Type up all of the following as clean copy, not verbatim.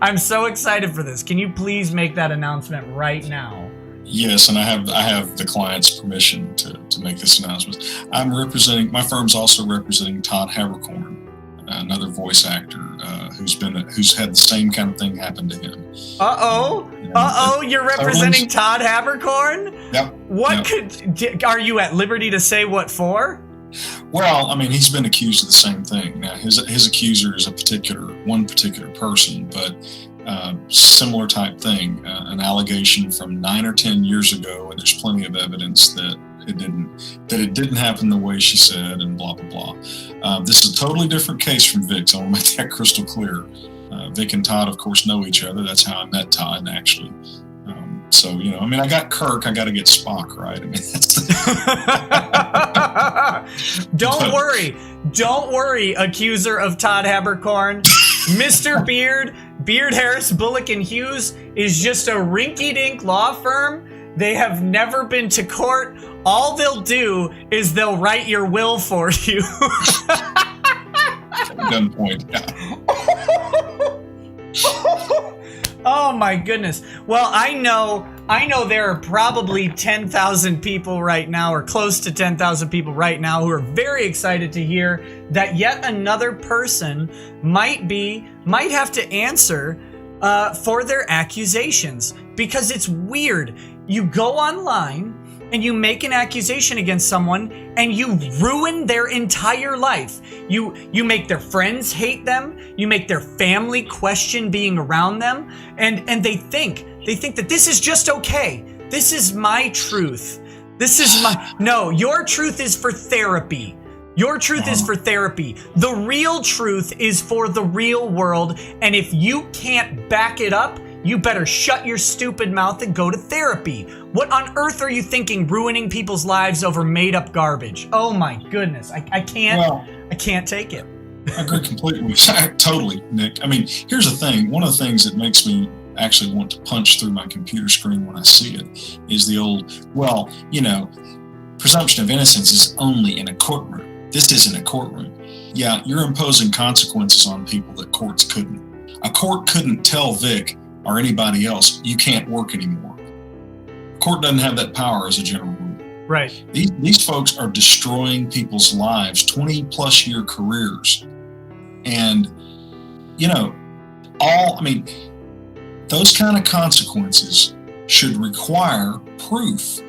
I'm so excited for this. Can you please make that announcement right now? Yes, and I have the client's permission to make this announcement. My firm's also representing Todd Haberkorn, another voice actor who's had the same kind of thing happen to him. You're representing Todd Haberkorn? Yep. Are you at liberty to say what for? Well, I mean, he's been accused of the same thing. Now, his accuser is one particular person, but similar type thing, an allegation from 9 or 10 years ago, and there's plenty of evidence that it didn't happen the way she said, and blah blah blah. This is a totally different case from Vic, so I want to make that crystal clear. Vic and Todd, of course, know each other. That's how I met Todd, actually. So, I mean, I got Kirk, I got to get Spock, right? I mean, that's Don't worry, accuser of Todd Haberkorn. Mr. Beard, Harris, Bullock, and Hughes is just a rinky-dink law firm. They have never been to court. All they'll do is they'll write your will for you. Gunpoint. Oh my goodness. Well, I know there are probably 10,000 people right now, or close to 10,000 people right now, who are very excited to hear that yet another person might have to answer for their accusations, because it's weird. You go online and you make an accusation against someone and you ruin their entire life. You make their friends hate them. You make their family question being around them. And they think that this is just okay. This is my truth. No, your truth is for therapy. Your truth is for therapy. The real truth is for the real world. And if you can't back it up, you better shut your stupid mouth and go to therapy. What on earth are you thinking, ruining people's lives over made-up garbage? Oh my goodness, I can't take it. I agree completely. Totally, Nick. I mean, here's the thing. One of the things that makes me actually want to punch through my computer screen when I see it is the old, presumption of innocence is only in a courtroom. This isn't a courtroom. Yeah, you're imposing consequences on people that courts couldn't. A court couldn't tell Vic or anybody else, you can't work anymore. Court doesn't have that power as a general rule. Right. These folks are destroying people's lives, 20+ year careers. And, those kind of consequences should require proof.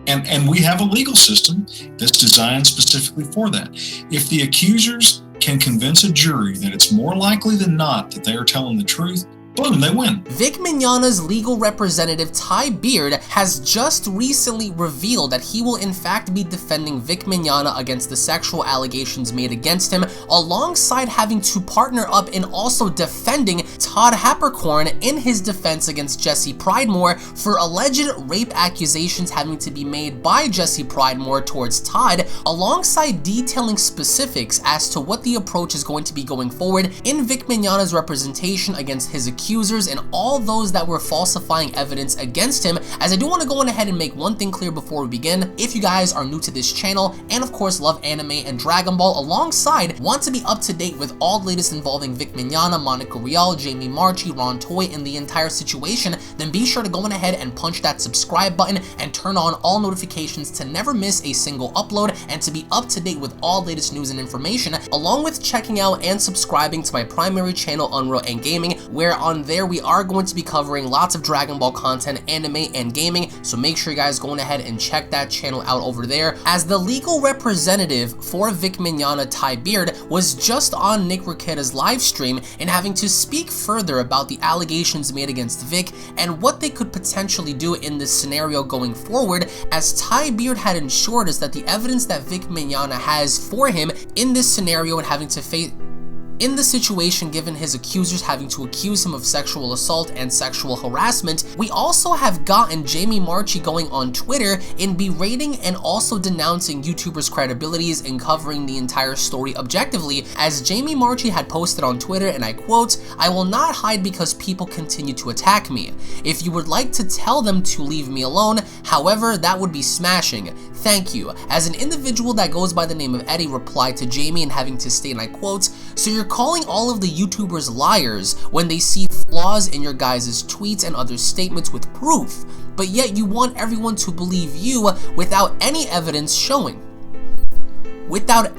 And we have a legal system that's designed specifically for that. If the accusers can convince a jury that it's more likely than not that they are telling the truth, boom, they win. Vic Mignogna's legal representative, Toye Beard, has just recently revealed that he will in fact be defending Vic Mignogna against the sexual allegations made against him, alongside having to partner up in also defending Todd Haberkorn in his defense against Jessie Pridemore for alleged rape accusations having to be made by Jessie Pridemore towards Todd, alongside detailing specifics as to what the approach is going to be going forward in Vic Mignogna's representation against his accusers and all those that were falsifying evidence against him. As I do want to go on ahead and make one thing clear before we begin: if you guys are new to this channel and of course love anime and Dragon Ball, alongside want to be up to date with all the latest involving Vic Mignogna, Monica Rial, Jamie Marchi, Toye, and the entire situation, then be sure to go on ahead and punch that subscribe button and turn on all notifications to never miss a single upload and to be up to date with all latest news and information, along with checking out and subscribing to my primary channel, Unreal and Gaming, where on there we are going to be covering lots of Dragon Ball content, anime, and gaming, so make sure you guys go ahead and check that channel out over there. As the legal representative for Vic Mignogna, Toye Beard was just on Nick Requeda's live stream and having to speak further about the allegations made against Vic and what they could potentially do in this scenario going forward, as Toye Beard had ensured us that the evidence that Vic Mignogna has for him in this scenario and having to face in the situation, given his accusers having to accuse him of sexual assault and sexual harassment, we also have gotten Jamie Marchi going on Twitter in berating and also denouncing YouTubers' credibilities and covering the entire story objectively, as Jamie Marchi had posted on Twitter, and I quote, "I will not hide because people continue to attack me. If you would like to tell them to leave me alone, however, that would be smashing. Thank you." As an individual that goes by the name of Eddie replied to Jamie and having to state, and I quote, "So you're you're calling all of the YouTubers liars when they see flaws in your guys' tweets and other statements with proof, but yet you want everyone to believe you without any evidence showing. Without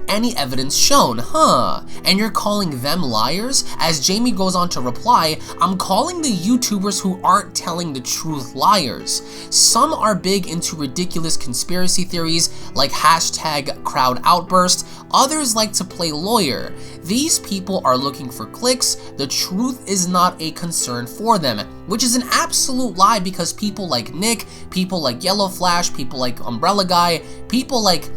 any evidence shown, huh? And you're calling them liars? As Jamie goes on to reply, I'm calling the YouTubers who aren't telling the truth liars. Some are big into ridiculous conspiracy theories like hashtag crowd outburst. Others like to play lawyer. These people are looking for clicks. The truth is not a concern for them, which is an absolute lie because people like Nick, people like Yellow Flash, people like Umbrella Guy, people like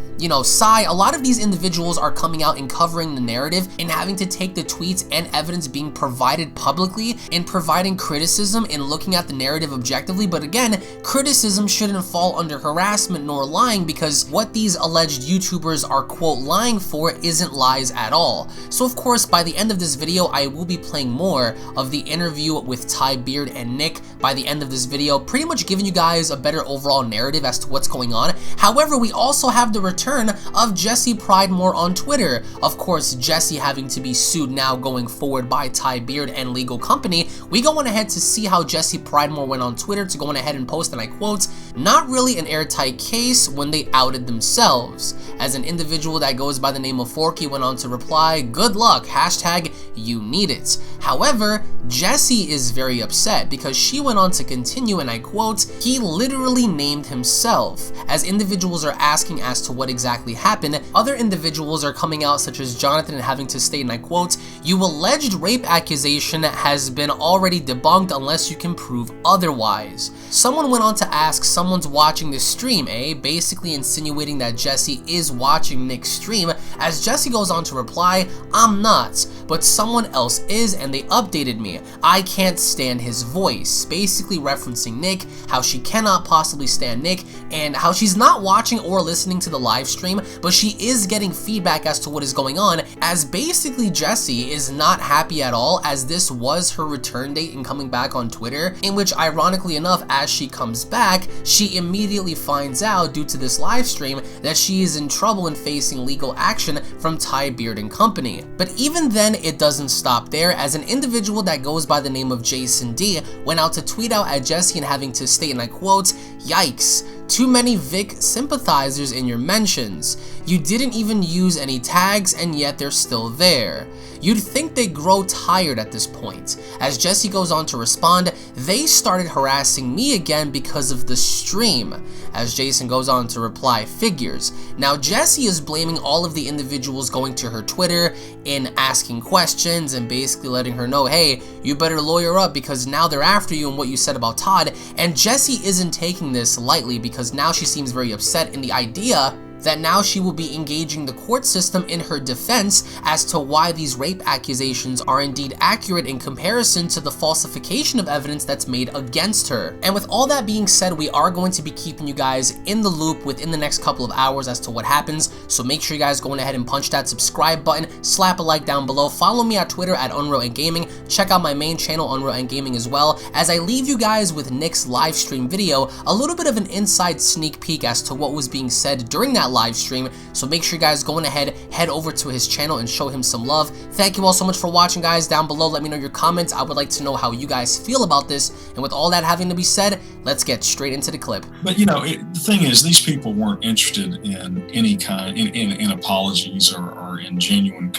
Psy, a lot of these individuals are coming out and covering the narrative and having to take the tweets and evidence being provided publicly and providing criticism and looking at the narrative objectively. But again, criticism shouldn't fall under harassment nor lying, because what these alleged YouTubers are quote lying for isn't lies at all. So of course, by the end of this video, I will be playing more of the interview with Ty Beard and Nick by the end of this video, pretty much giving you guys a better overall narrative as to what's going on. However, we also have the return of Jessie Pridemore on Twitter. Of course, Jessie having to be sued now going forward by Ty Beard and legal company. We go on ahead to see how Jessie Pridemore went on Twitter to go on ahead and post, and I quote, "Not really an airtight case when they outed themselves." As an individual that goes by the name of Forky went on to reply, "Good luck, hashtag you need it." However, Jessie is very upset because she went on to continue, and I quote, "He literally named himself." As individuals are asking as to what exactly happened, other individuals are coming out, such as Jonathan, and having to state, and I quote, "You alleged rape accusation has been already debunked unless you can prove otherwise." Someone went on to ask, someone's watching this stream, basically insinuating that Jessie is watching Nick's stream, as Jessie goes on to reply, "I'm not, but someone else is, and they updated me. I can't stand his voice," basically referencing Nick, how she cannot possibly stand Nick, and how she's not watching or listening to the live stream, but she is getting feedback as to what is going on, as basically Jessie is not happy at all, as this was her return date in coming back on Twitter, in which ironically enough, as she comes back, she immediately finds out due to this live stream that she is in trouble and facing legal action from Ty Beard and company. But even then, it doesn't stop there, as an individual that goes by the name of Jason D went out to tweet out at Jessie and having to state, and I quote, "Yikes. Too many Vic sympathizers in your mentions. You didn't even use any tags and yet they're still there. You'd think they grow tired at this point." As Jessie goes on to respond, "They started harassing me again because of the stream." As Jason goes on to reply, "Figures." Now Jessie is blaming all of the individuals going to her Twitter and asking questions and basically letting her know, hey, you better lawyer up because now they're after you and what you said about Todd. And Jessie isn't taking this lightly because now she seems very upset in the idea that now she will be engaging the court system in her defense as to why these rape accusations are indeed accurate in comparison to the falsification of evidence that's made against her. And with all that being said, we are going to be keeping you guys in the loop within the next couple of hours as to what happens, so make sure you guys go ahead and punch that subscribe button, slap a like down below, follow me on Twitter at UnrealNetwork, check out my main channel UnrealNetwork as well, as I leave you guys with Nick's live stream video, a little bit of an inside sneak peek as to what was being said during that live stream, so make sure you guys go ahead, head over to his channel and show him some love. Thank you all so much for watching, guys. Down below, let me know your comments. I would like to know how you guys feel about this, and with all that having to be said, let's get straight into the clip. But you know, the thing is, these people weren't interested in any kind, in apologies or in genuine,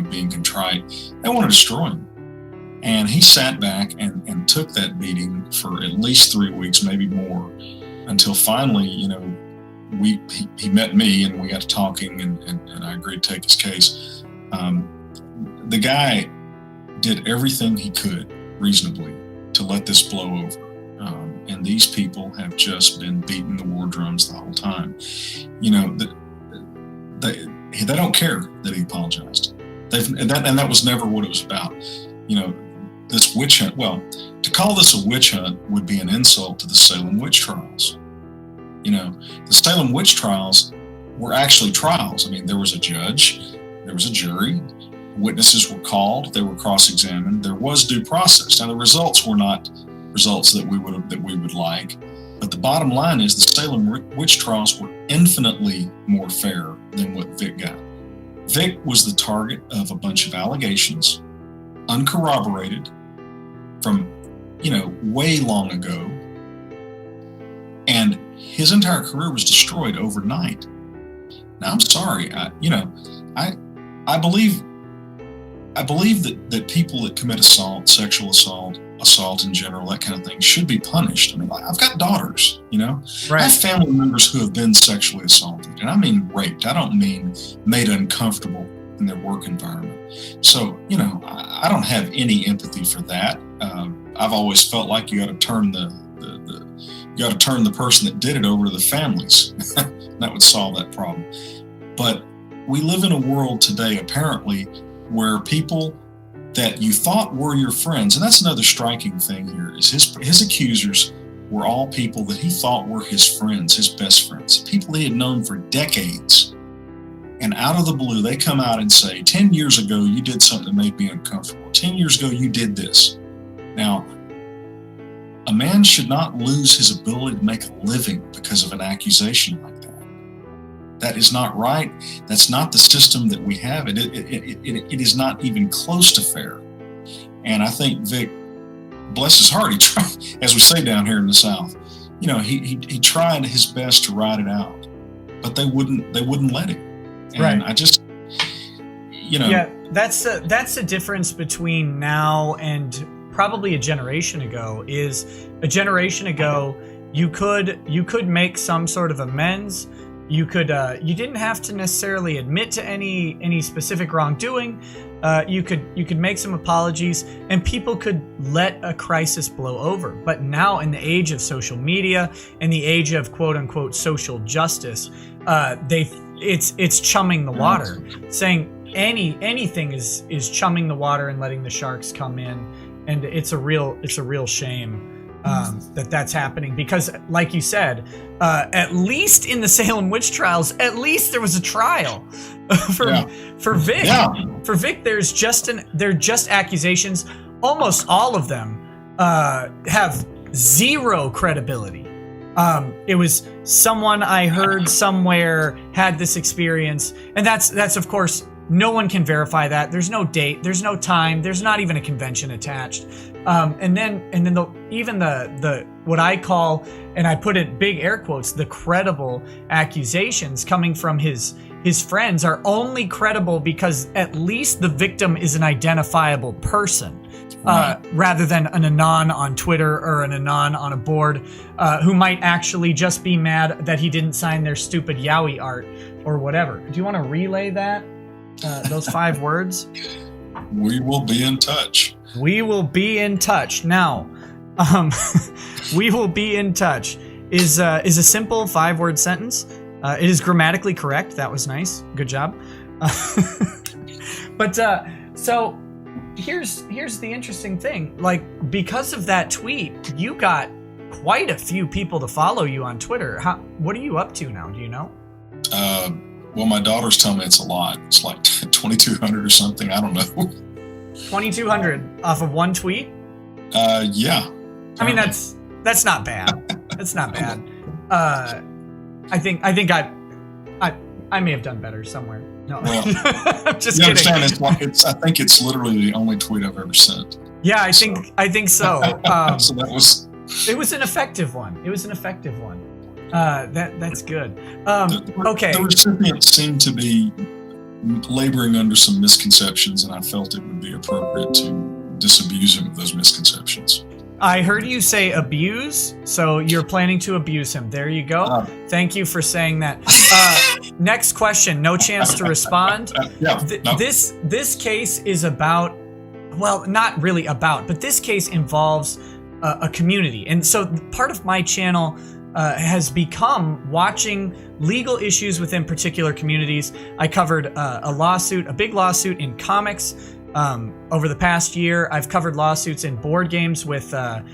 being contrite. They want to destroy him. And he sat back and took that beating for at least 3 weeks, maybe more, until finally, he met me and we got to talking and I agreed to take his case. The guy did everything he could reasonably to let this blow over. And these people have just been beating the war drums the whole time. They don't care that he apologized. And that was never what it was about. This witch hunt, well, to call this a witch hunt would be an insult to the Salem witch trials. The Salem witch trials were actually trials. I mean, there was a judge, there was a jury, witnesses were called, they were cross-examined, there was due process. Now, the results were not results that we would like, but the bottom line is the Salem witch trials were infinitely more fair than what Vic got. Vic was the target of a bunch of allegations, uncorroborated, from, way long ago. And his entire career was destroyed overnight. Now, I'm sorry, I believe that people that commit assault, sexual assault in general, that kind of thing, should be punished. I mean, I've got daughters, Right. I have family members who have been sexually assaulted, and I mean raped. I don't mean made uncomfortable in their work environment. So, I don't have any empathy for that. I've always felt like you got to turn the person that did it over to the families. That would solve that problem. But we live in a world today, apparently, where people that you thought were your friends, and that's another striking thing here, is his accusers were all people that he thought were his friends, his best friends, people he had known for decades. And out of the blue, they come out and say, 10 years ago, you did something that made me uncomfortable. 10 years ago, you did this. Now, a man should not lose his ability to make a living because of an accusation like that. That is not right. That's not the system that we have. It is not even close to fair. And I think Vic, bless his heart, he tried, as we say down here in the South, he tried his best to ride it out, but they wouldn't let him. And right. I just, Yeah, that's the difference between now and probably a generation ago. Is a generation ago, you could make some sort of amends. You didn't have to necessarily admit to any specific wrongdoing. You could make some apologies, and people could let a crisis blow over. But now, in the age of social media, in the age of quote unquote social justice, it's chumming the water, saying anything is chumming the water and letting the sharks come in, and it's a real shame that's happening, because like you said, at least in the Salem witch trials, at least there was a trial. For Vic. Yeah. For Vic, they're just accusations. Almost all of them have zero credibility. It was someone I heard somewhere had this experience, and that's of course, no one can verify that. There's no date, there's no time, there's not even a convention attached. And then the what I call, and I put it big air quotes, the credible accusations coming from his friends are only credible because at least the victim is an identifiable person. Rather than an anon on Twitter or an anon on a board who might actually just be mad that he didn't sign their stupid Yowie art or whatever. Do you want to relay that? Those 5 words? We will be in touch. We will be in touch. Now, we will be in touch is a simple 5-word sentence. It is grammatically correct. That was nice. Good job. But so here's the interesting thing. Like, because of that tweet, you got quite a few people to follow you on Twitter. What are you up to now? Do you know? Well, my daughters tell me it's a lot. It's like 2,200 or something. I don't know. 2,200 off of one tweet? Yeah. I mean, that's not bad. That's not bad. I think I may have done better somewhere. No, well, I'm just kidding. I think it's literally the only tweet I've ever sent. Yeah, I think so. So that was. It was an effective one. That's good. Okay. The recipients seemed to be laboring under some misconceptions, and I felt it would be appropriate to disabuse him of those misconceptions. I heard you say abuse, so you're planning to abuse him. There you go. Thank you for saying that. Next question. No chance to respond. This case is about, well, not really about, but this case involves a community, and so part of my channel has become watching legal issues within particular communities. I covered a big lawsuit in comics over the past year. I've covered lawsuits in board games with a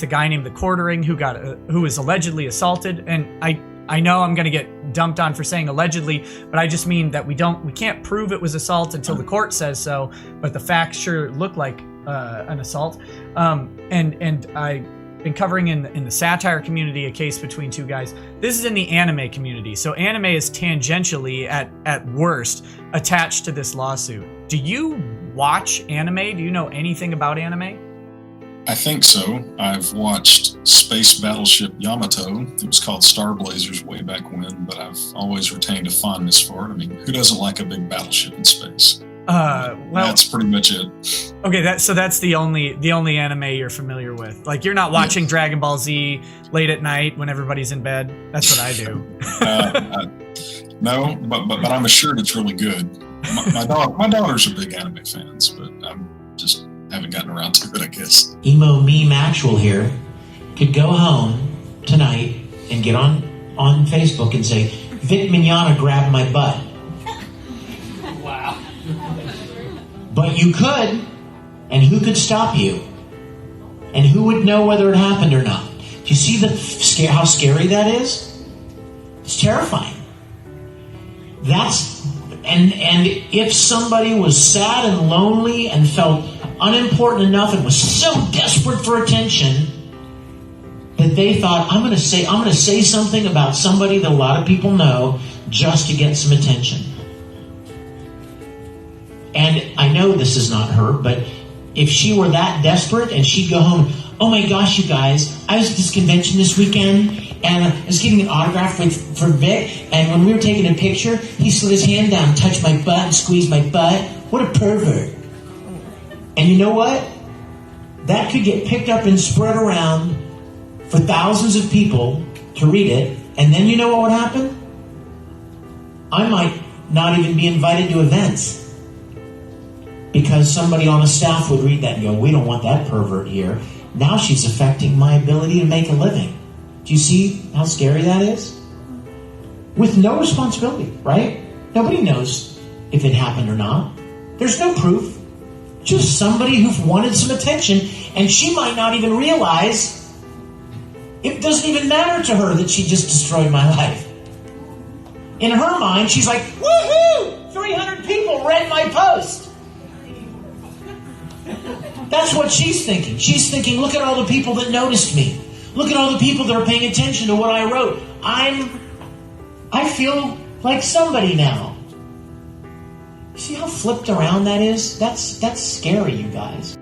guy named The Quartering who was allegedly assaulted. And I know I'm going to get dumped on for saying allegedly, but I just mean that we can't prove it was assault until the court says so. But the facts sure look like an assault. And been covering in the satire community a case between two guys. This is in the anime community. So anime is tangentially, at worst, attached to this lawsuit. Do you watch anime? Do you know anything about anime? I think so. I've watched Space Battleship Yamato. It was called Star Blazers way back when, but I've always retained a fondness for it. I mean, who doesn't like a big battleship in space? Well, that's pretty much it. Okay, so that's the only anime you're familiar with. Like, you're not watching Dragon Ball Z late at night when everybody's in bed. That's what I do. No, but I'm assured it's really good. My daughters are big anime fans, but I'm just haven't gotten around to it, I guess. Emo Meme Actual here could go home tonight and get on Facebook and say, Vic Mignogna grabbed my butt. Wow. But you could, and who could stop you? And who would know whether it happened or not? Do you see how scary that is? It's terrifying. And if somebody was sad and lonely and felt unimportant enough and was so desperate for attention that they thought, I'm going to say something about somebody that a lot of people know just to get some attention. And I know this is not her, but if she were that desperate and she'd go home, oh my gosh, you guys, I was at this convention this weekend and I was getting an autograph for Vic, and when we were taking a picture, he slid his hand down, touched my butt, and squeezed my butt. What a pervert. And you know what? That could get picked up and spread around for thousands of people to read it, and then you know what would happen? I might not even be invited to events because somebody on the staff would read that and go, we don't want that pervert here. Now she's affecting my ability to make a living. Do you see how scary that is? With no responsibility, right? Nobody knows if it happened or not. There's no proof. Just somebody who wanted some attention, and she might not even realize it doesn't even matter to her that she just destroyed my life. In her mind, she's like, woohoo! 300 people read my post. That's what she's thinking. She's thinking, look at all the people that noticed me. Look at all the people that are paying attention to what I wrote. I feel like somebody now. See how flipped around that is? That's scary, you guys.